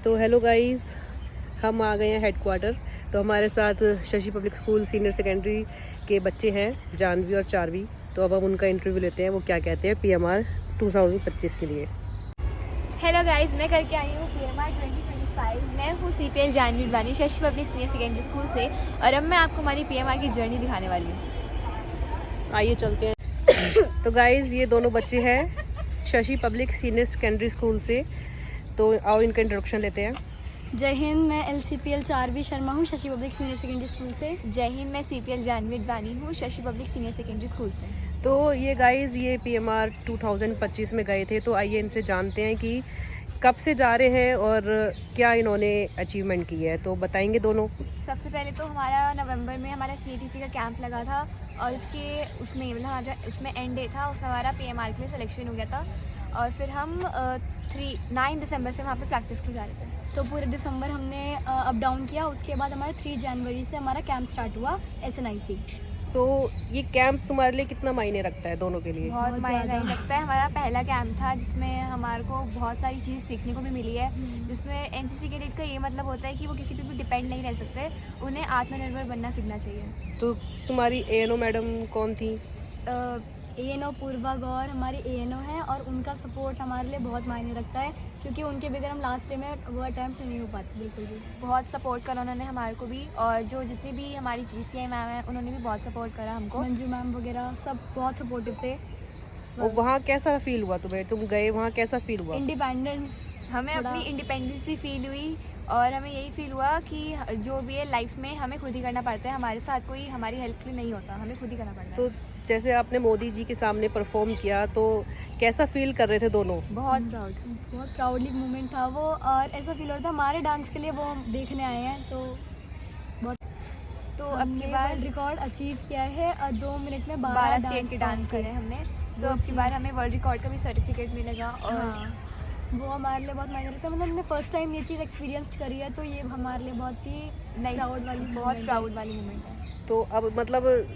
तो hello guys, हम आ गए हैं हेडक्वार्टर। तो हमारे साथ Shashi public school senior secondary के बच्चे हैं, जानवी और चारवी। तो अब हम उनका इंटरव्यू लेते हैं, वो क्या कहते हैं PMR 2025 के लिए। हेलो गाइस, मैं करके आई हूँ PMR 2025। मैं हूँ CPL Janvi Dawani, Shashi Public Senior Secondary School से, और अब मैं आपको हमारी PMR की जर्नी दिखाने वाली हूँ। आइए चलते हैं। तो गाइस, ये दोनों बच्चे हैं Shashi Public Senior Secondary School से। तो आओ इनका इंट्रोडक्शन लेते हैं। जय हिंद, मैं LCPL चारवी शर्मा हूँ, Shashi Public Senior Secondary School से। जय हिंद, मैं CPL जानवी डवानी हूँ, Shashi Public Senior Secondary School से। तो ये गाइस, ये PMR 2025 में गए थे। तो आइए इनसे जानते हैं कि कब से जा रहे हैं और क्या इन्होंने अचीवमेंट की है। तो बताएंगे दोनों। सबसे पहले तो हमारा नवंबर में हमारा CATC का कैंप लगा था, और उसमें मतलब हमारा उसमें एंड डे था, उसमें हमारा PMR के लिए सिलेक्शन हो गया था। और फिर हम 9 दिसंबर से वहाँ पे प्रैक्टिस को जा रहे थे। तो पूरे दिसंबर हमने अप डाउन किया। उसके बाद हमारा 3 जनवरी से हमारा कैंप स्टार्ट हुआ SNIC। तो ये कैंप तुम्हारे लिए कितना मायने रखता है दोनों के लिए? बहुत मायने रखता है। हमारा पहला कैंप था जिसमें हमारे को बहुत सारी चीज़ सीखने को भी मिली है, जिसमें NCC कैडेट का ये मतलब होता है कि वो किसी पे भी डिपेंड नहीं रह सकते, उन्हें आत्मनिर्भर बनना सीखना चाहिए। तो तुम्हारी ANO मैडम कौन थी? ANO पूर्वा गौर हमारी ANO है, और उनका सपोर्ट हमारे लिए बहुत मायने रखता है, क्योंकि उनके बगैर हम लास्ट डे में वो अटैम्प्ट नहीं हो पाते बिल्कुल भी। बहुत सपोर्ट करा उन्होंने हमारे को भी, और जो जितनी भी हमारी GCI मैम है उन्होंने भी बहुत सपोर्ट करा हमको। मंजू मैम वगैरह सब बहुत सपोर्टिव थे। और वहाँ कैसा फील हुआ तुम्हें? तुम गए वहाँ, कैसा फील हुआ? इंडिपेंडेंस, हमें अपनी इंडिपेंडेंसी फील हुई, और हमें यही फील हुआ कि जो भी है लाइफ में हमें खुद ही करना पड़ता है, हमारे साथ कोई हमारी हेल्प के लिए नहीं होता, हमें खुद ही करना पड़ता है। तो जैसे आपने मोदी जी के सामने परफॉर्म किया, तो कैसा फील कर रहे थे दोनों? बहुत प्राउड, बहुत प्राउडली मोमेंट था वो, और ऐसा फील हो रहा था हमारे डांस के लिए वो देखने आए हैं। तो अब की बार रिकॉर्ड अचीव किया है, और 2 मिनट में 12 स्टेट के डांस करे हमने। तो अब की बार हमें वर्ल्ड रिकॉर्ड का भी सर्टिफिकेट मिलेगा, और वो हमारे लिए बहुत मायने रखता है। मतलब हमने फर्स्ट टाइम ये चीज़ एक्सपीरियंस करी है, तो ये हमारे लिए बहुत ही बहुत प्राउड वाली मोमेंट है। तो अब मतलब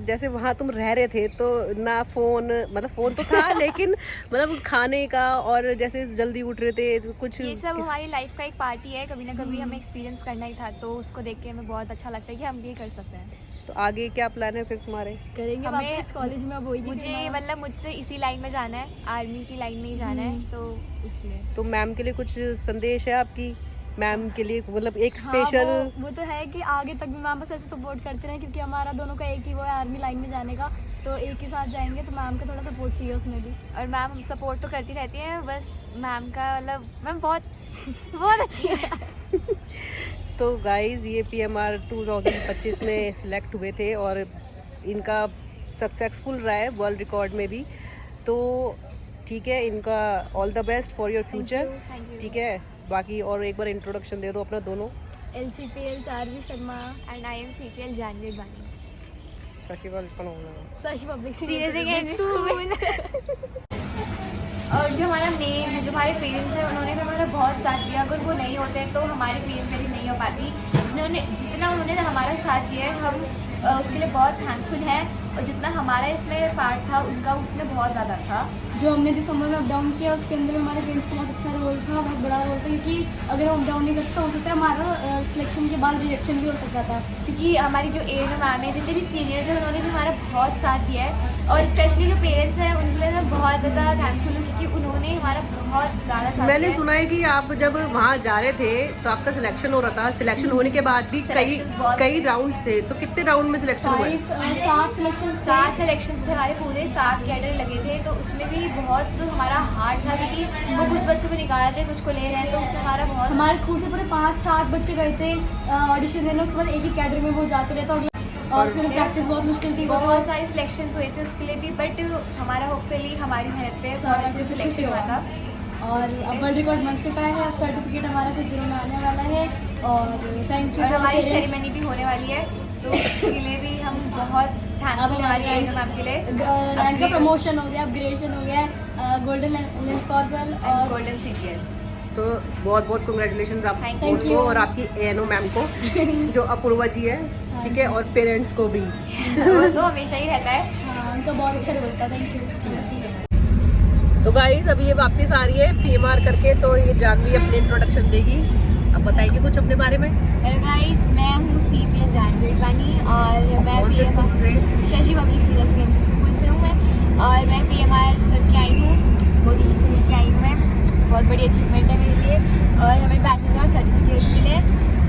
जैसे वहाँ तुम रह रहे थे, तो ना फोन, मतलब फोन तो था लेकिन मतलब खाने का, और जैसे जल्दी उठ रहे थे तो कुछ, ये सब हमारी लाइफ का एक पार्ट ही है, कभी ना कभी हमें एक्सपीरियंस करना ही था, तो उसको देख के हमें बहुत अच्छा लगता है कि हम भी कर सकते हैं। तो आगे क्या प्लान है फिर तुम्हारे? करेंगे हमें वापस कॉलेज में। अब वही मुझे तो इसी लाइन में जाना है, आर्मी की लाइन में ही जाना है, तो इसलिए। तो मैम के लिए कुछ संदेश है आपकी? मैम के लिए मतलब एक हाँ, स्पेशल वो तो है कि आगे तक भी मैम बस ऐसे सपोर्ट करते रहें, क्योंकि हमारा दोनों का एक ही वो है, आर्मी लाइन में जाने का। तो एक ही साथ जाएंगे, तो मैम का थोड़ा सपोर्ट चाहिए उसमें भी। और मैम सपोर्ट तो करती रहती हैं, बस मैम का मतलब मैम बहुत बहुत अच्छी है। तो गाइज, ये PMR 2025 में सिलेक्ट हुए थे, और इनका सक्सेसफुल रहा है वर्ल्ड रिकॉर्ड में भी। तो ठीक है, इनका all the best for your future. ठीक है, बाकी और एक बार इंट्रोडक्शन दे दो अपना दोनों। LCPL Charvi Sharma and I am CPL Janvi Dawani, Shashi Public Senior Secondary School. और जो हमारा मेन है, जो हमारे पेरेंट्स हैं, उन्होंने भी हमारा बहुत साथ दिया। अगर वो नहीं होते तो हमारी PMR मेरी नहीं हो पाती। जितना उन्होंने हमारा साथ दिया है, हम उसके लिए बहुत थैंकफुल हैं, और जितना हमारा इसमें पार्ट था उनका उसमें बहुत ज़्यादा था। जो हमने दिसंबर में अप डाउन किया, उसके अंदर हमारे पेरेंट्स का बहुत अच्छा रोल था, बहुत बड़ा रोल था, क्योंकि अगर हम अप डाउन नहीं करते तो हो सकता है हमारा सिलेक्शन के बाद रिजेक्शन भी हो सकता था। क्योंकि हमारी जो ANO मैम है, जितने भी सीनियर्स हैं, उन्होंने भी हमारा बहुत साथ दिया है, और स्पेशली जो पेरेंट्स हैं उनके लिए मैं बहुत ज़्यादा थैंकफुल हूँ, क्योंकि उन्होंने हमारा बहुत ज़्यादा साथ मैंने दिया है। सुना है कि आप जब वहाँ जा रहे थे तो आपका सिलेक्शन हो रहा था। सिलेक्शन होने के बाद भी कई राउंड्स थे। तो कितने राउंड में सिलेक्शन हुए? 7 सिलेक्शन थे हमारे, पूरे 7 कैडर लगे थे। तो उसमें भी बहुत हमारा हार्ड था, क्योंकि वो कुछ बच्चों को निकाल रहे, कुछ को ले रहे हैं, तो उसमें हमारा बहुत, हमारे स्कूल से पूरे 5-7 बच्चे गए थे ऑडिशन देने। उसके बाद एक ही कैडर में वो जाते रहे थे, और फिर प्रैक्टिस बहुत मुश्किल थी। बहुत सारे सिलेक्शंस हुए थे उसके लिए भी, बट हमारा होपफुली हमारी मेहनत पे बहुत अच्छे से सिलेक्शन हुआ था, और अब वर्ल्ड रिकॉर्ड बन चुका है। अब सर्टिफिकेट हमारा कुछ दिनों में आने वाला है, और थैंक यू। और हमारी सेरेमनी भी होने वाली है, तो उसके लिए भी हम बहुत थैंकफुल हैं हमारी ANO मैम के लिए। रैंक का प्रमोशन हो गया, अपग्रेडेशन हो गया, गोल्डन लेंस कॉर्पोरल और गोल्डन CPL। तो बहुत बहुत कंग्रेचुलेशन आपको और आपकी ANO मैम को, जो अपूर्वा जी है, ठीक है, और पेरेंट्स को भी। वो तो हमेशा ही रहता है। हाँ, उनका बहुत अच्छा रोल था। Thank you. तो गाइस अभी ये वापस आ रही है PMR करके, तो ये जानवी अपनी इंट्रोडक्शन देगी। अब बताएंगे कुछ अपने बारे में। हेलो गाइस, मैं हूँ CPL जानवी अडवाणी और मैं कौन से स्कूल से? Shashi Public Senior Secondary School से हूँ मैं, और मैं PMR करके आई हूँ, मोदी जी से मिलकर आई हूँ मैं। बहुत बड़ी अचीवमेंट है मेरे लिए, और हमें बैचेस और सर्टिफिकेट मिले।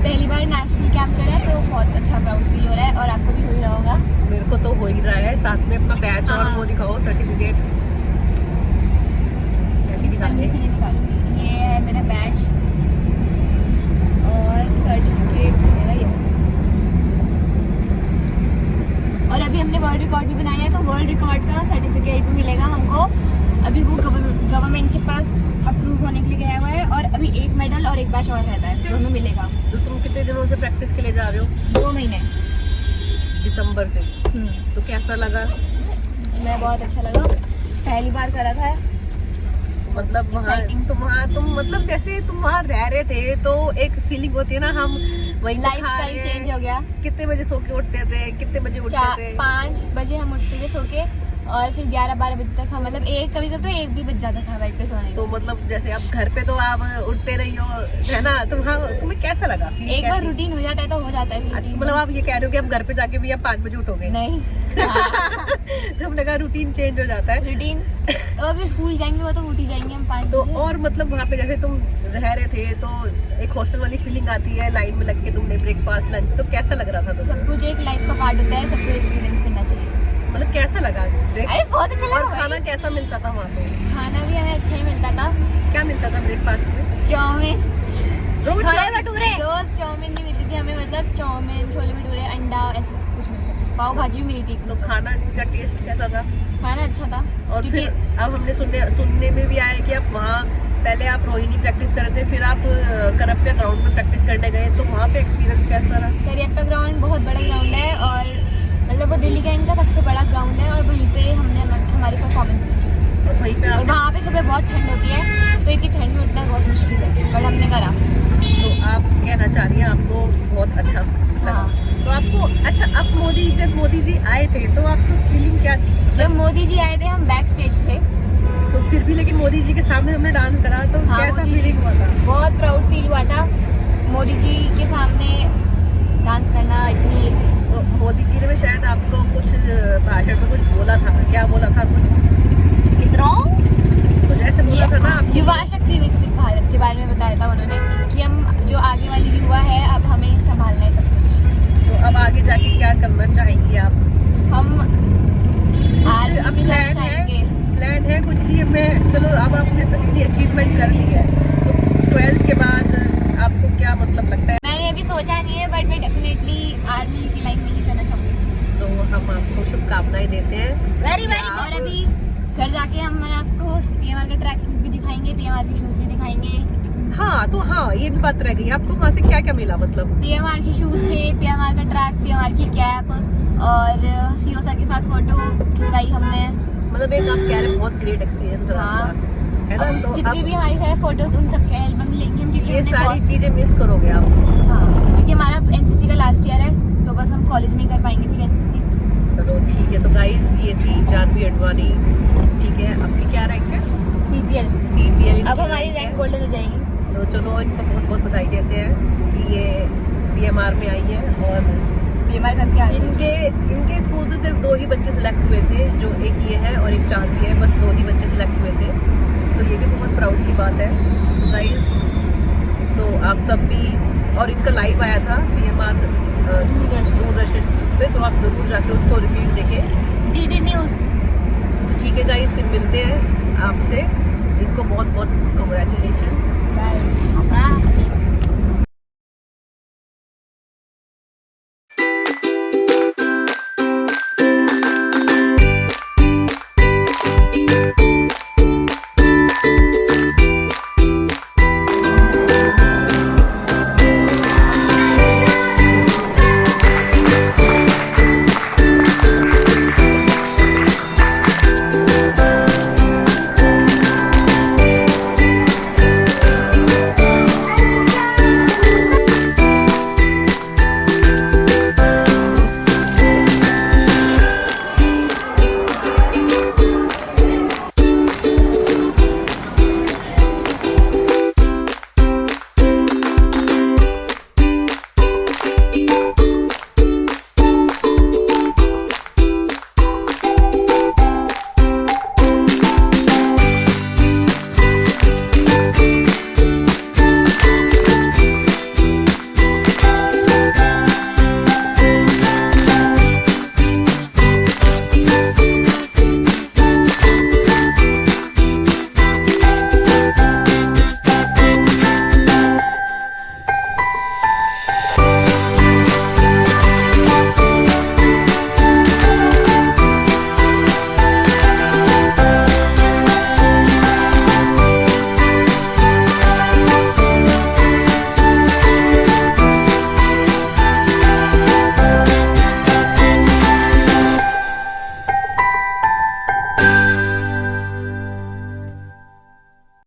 पहली बार नेशनल कैंप करा तो बहुत अच्छा प्राउड फील हो रहा है, और आपको भी हो ही रहा होगा। मेरे को तो हो ही रहा है, साथ में अपना बैच और वो दिखाओ सर्टिफिकेट। कैसी दिखाते पन्नी से हैं? नहीं निकालूंगी, ये है मेरा बैच और सर्टिफिकेट मेरा ये। और अभी हमने वर्ल्ड रिकॉर्ड भी बनाया है, तो वर्ल्ड रिकॉर्ड का सर्टिफिकेट भी मिलेगा हमको। अभी वो गवर्नमेंट के पास अप्रूव होने के लिए गया हुआ है, और अभी एक मेडल और एक बैच और रहता है जो हमें मिलेगा। तो तुम कितने दिनों से प्रैक्टिस के लिए जा रहे हो? 2 महीने। दिसंबर से। तो कैसा लगा? मैं बहुत अच्छा लगा, पहली बार करा था। मतलब वहाँ Exciting. तुम मतलब जैसे तुम वहाँ रह रहे थे तो एक फीलिंग होती है ना, हम वही लाइफ स्टाइल चेंज हो गया। कितने बजे सो के उठते थे, कितने बजे उठते थे? 5 बजे हम उठते थे सो के, और फिर 11-12 बजे तक हम मतलब कभी कभी तो 1 भी बज जाता था बेड पे सोने तो को। मतलब जैसे आप घर पे तो आप उठते रही हो, है ना? तो वहाँ तुम्हें कैसा लगा? फीलिंग एक बार कैसी? रूटीन हो जाता है तो हो जाता है routine। मतलब आप ये कह रहे हो कि आप घर पे जाके भी आप 5 बजे उठोगे? नहीं तो हमने कहा रूटीन चेंज हो जाता है। रूटीन अभी स्कूल जाएंगे वो तो उठ ही जाएंगे हम 5 तो बजे। और मतलब वहाँ पे जैसे तुम रह रहे थे तो एक हॉस्टल वाली फीलिंग आती है, लाइन में लग के तुमने ब्रेकफास्ट लंच, तो कैसा लग रहा था तुम्हें? सब कुछ एक लाइफ का पार्ट होता है, सब कुछ एक्सपीरियंस करना चाहिए। मतलब कैसा लगा? अरे बहुत अच्छा और लगा खाना भाई। कैसा मिलता था वहाँ पे? खाना भी हमें अच्छा ही मिलता था। क्या मिलता था ब्रेकफास्ट में? चाउमीन, रोज छोले चाउमीन? भटूरे। रोज चाउमीन नहीं मिलती थी हमें, मतलब चाउमीन, छोले भटूरे, अंडा, ऐसा कुछ मिलता था। पाव भाजी भी मिली थी। तो खाना का टेस्ट कैसा था? खाना अच्छा था। और क्योंकि फिर अब हमने सुनने में भी आया कि आप वहाँ पहले आप रोहिणी प्रैक्टिस कर रहे थे, फिर आप करप्पा ग्राउंड में प्रैक्टिस करने गए, तो वहाँ पे एक्सपीरियंस कैसा रहा? करप्पा ग्राउंड बहुत बड़ा ग्राउंड है, और मतलब वो दिल्ली का इनका सबसे बड़ा ग्राउंड है, और वहीं पे हमने हमारी परफॉर्मेंस दी। और वहीं पे और आप वहाँ पे सुबह बहुत ठंड होती है, तो इतनी ठंड में उठना बहुत मुश्किल है, बट हमने करा। तो आप कहना चाह रही हैं आपको बहुत अच्छा लगा? हाँ। तो आपको अच्छा, अब जब मोदी जी आए थे तो आपको फीलिंग क्या थी? जब मोदी जी आए थे हम बैक स्टेज थे, तो फिर भी लेकिन मोदी जी के सामने हमने डांस करा, तो हाँ, कैसा मोदी जी- फीलिंग हुआ था? बहुत प्राउड फील हुआ था मोदी जी के सामने डांस करना। इतनी तो मोदी जी ने भी शायद आपको कुछ भाषण में कुछ बोला था, क्या बोला था? कुछ ऐसे बोला था ना आपको? युवा शक्ति विकसित भारत के बारे में बताया था उन्होंने, कि हम जो आगे वाली युवा है अब हमें संभालना है सब कुछ। तो अब आगे जाके क्या करना चाहेंगी आप? हम आर्मी अब में जाना चाहेंगे। प्लान है कुछ कि मैं चलो अब आपने इतनी अचीवमेंट कर ली है, तो 12th के बाद आपको क्या मतलब लगता है? मैंने अभी सोचा नहीं है, बट मैं डेफिनेटली आर्मी की लाइन में ही जाना चाहूँगी। तो हम आपको शुभकामनाएं देते हैं। वेरी और अभी घर जाके हम आपको PMR का ट्रैक सूट भी दिखाएंगे, PMR के शूज भी दिखाएंगे। हाँ, तो हाँ ये भी बात रह गई, आपको वहाँ से क्या क्या मिला? मतलब PMR के शूज थे, PMR का ट्रैक, PMR की कैप, और CO सर के साथ फोटो खिंचवाई हमने। मतलब एक आप कह रहे हैं बहुत ग्रेट एक्सपीरियंस रहा हाँ। आपका, है ना? अब तो जितनी अब भी हमारी है फोटोज उन सबके एल्बम लेंगे हम, क्योंकि ये हमने सारी बहुत- चीजें मिस करोगे आप? हाँ, क्योंकि हमारा NCC का लास्ट ईयर है, तो बस हम कॉलेज में ही कर पाएंगे फिर NCC। चलो ठीक है। तो गाइस ये थी जानवी अडवाणी, ठीक है? आपकी क्या रैंक है? CPL। अब हमारी रैंक गोल्डन हो जाएगी। तो चलो इनको बहुत बहुत बधाई देते हैं कि ये PMR में आई है, और PMR करके आ गई। इनके स्कूल से सिर्फ 2 ही बच्चे सिलेक्ट हुए थे, जो एक ये है और एक जानवी है, बस 2 ही बच्चे सिलेक्ट हुए थे, तो ये भी बहुत प्राउड की बात है गाइस। तो आप सब भी, और इनका लाइव आया था PMR दूरदर्शन पे, तो आप जरूर जाके उसको रिपीट देखें। DD news. तो ठीक है गाइस, फिर मिलते हैं आपसे। इनको बहुत बहुत कंग्रेचुलेशन। बाय।